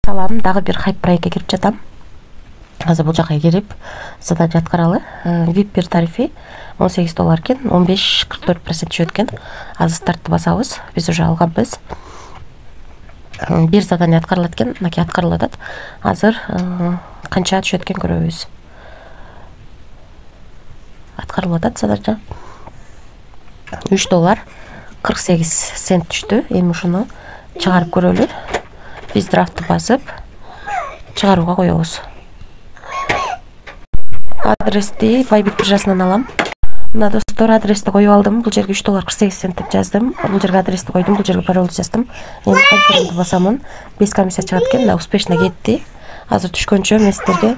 Салам, дагы бир хайп проектке кирип жатам. Азыр бул жака келип, задача аткаралы. VIP бир тарифи $18 экен, 15-44% түшөт экен. Азыр стартты басабыз. Биз уже алганбыз. Бир задание аткарылат экен, мынакей аткарылып атат. Азыр канча түшөт экен көрөбүз. Аткарылып атат задача. $3.48 түштү. Эми ушуну чыгарып көрөлү. Биз драфтты басып чыгарууга коебуз. Адрести Bybit биржасынан алам. Мына достор, адрести коюп алдым. Бул жерге $3.48 деп жаздым. Бул жерге адрести койдум, бул жерге паролду жаздым. Эми конфирмду басамын. 5 комиссия чыгат экен, успешно кетти. Азыр түшкөнчө мен сиздерге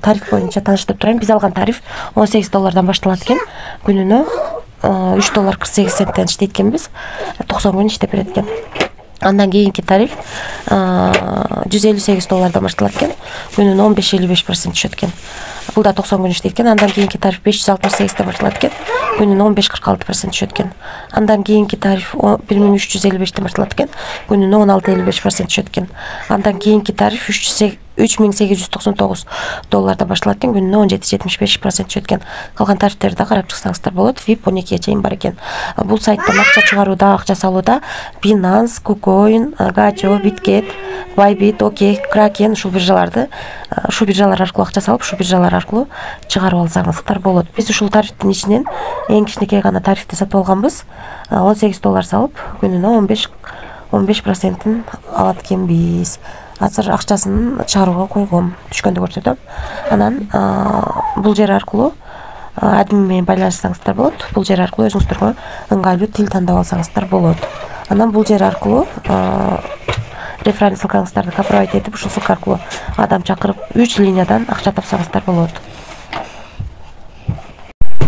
тариф боюнча тааныштырып турайын. Биз алган тариф $18 башталат экен. Күнүнө $3.48 иштейт экенбиз. 90 күн иштеп берет экен. Андан кийинки тариф $158 башталат экен. Күнүнө 15-55% түшөт экен. Бул да 90 күн иштейт экен. Андан кийинки тариф $568 башталат экен. Күнүнө 15-46% түшөт экен. Андан кийинки тариф $1355 башталат экен. Күнүнө 16-55% түшөт экен. Андан кийинки тариф $3899 башталат экен. Күнүнө 17-75% түшөт экен. Калган тарифтерди да карап чыксаңыздар болот. VIP 12-ге чейин бар экен. Бул сайттан акча чыгарууда, акча салууда Binance, KuCoin, Gacho, Bitget, Bybit, OK, Kraken ушул биржалар аркылуу акча салып, ушул биржалар аркылуу чыгарып алсаңыздар болот. Биз ушул тарифтин ичинен эң кичинекей гана тарифти сатып алганбыз. $18 салып, күнүнө 15% алат экенбиз. Азыр акчасын чыгарууга койгом, түшкөндө көрсөтөм. Анан бул жер аркылуу админ менен байланышсаңыздар болот. Бул жер аркылуу өзүңүздөргө ыңгайлуу тил тандап алсаңыздар болот. Анан бул жер аркылуу рефераль ссылкаңыздарды копировать этип, ушул ссылка аркылуу адам чакырып 3 линиядан акча тапсаңыздар болот.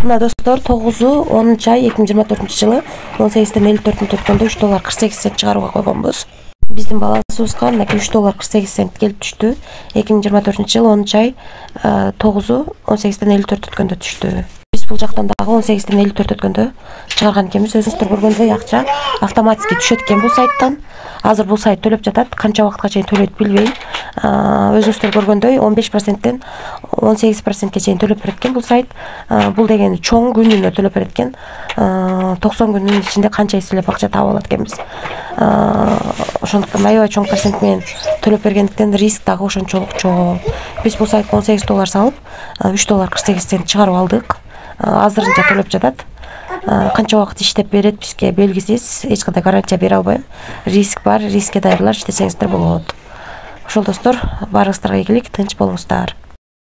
Мына достор, 9-10 ай 2024 жылы 18:54 өткөндө $3.48 чыгарууга койгонбуз. Биздин балансыбызга мынакей $3.48 келип түштү. 2024 жылы 10 ай 9-18:54 өткөндө түштү. Биз бул жактан дагы 18:54 өткөндө чыгарган экенбиз. Өзүңүздөр көргөндөй акча автоматически түшөт экен бул сайттан. Азыр бул сайт төлөп жатат. Канча убакытка чейин төлөйт билбейм. Өзүңүздөр көргөндөй 15%тен 18%ке чейин төлөп берет экен бул сайт. Бул дегени чоң күнүнө төлөп берет экен. 90 күнүнүн ичинде канча эселеп акча таап алат экенбиз. Ошондуктан аябай чоң процент менен төлөп бергендиктен риск дагы ошончолук чоң. Биз бул сайтка $18 салып, $3.48 чыгарып алдык. Азырынча төлөп жатат. Канча убакыт иштеп берет бизге белгисиз, эч кандай гарантия бере албайм. Риск бар, рискке даярдалып иштесеңиздер болот. Ошол достор, баарыңыздарга ийгилик, тынч болуңуздар.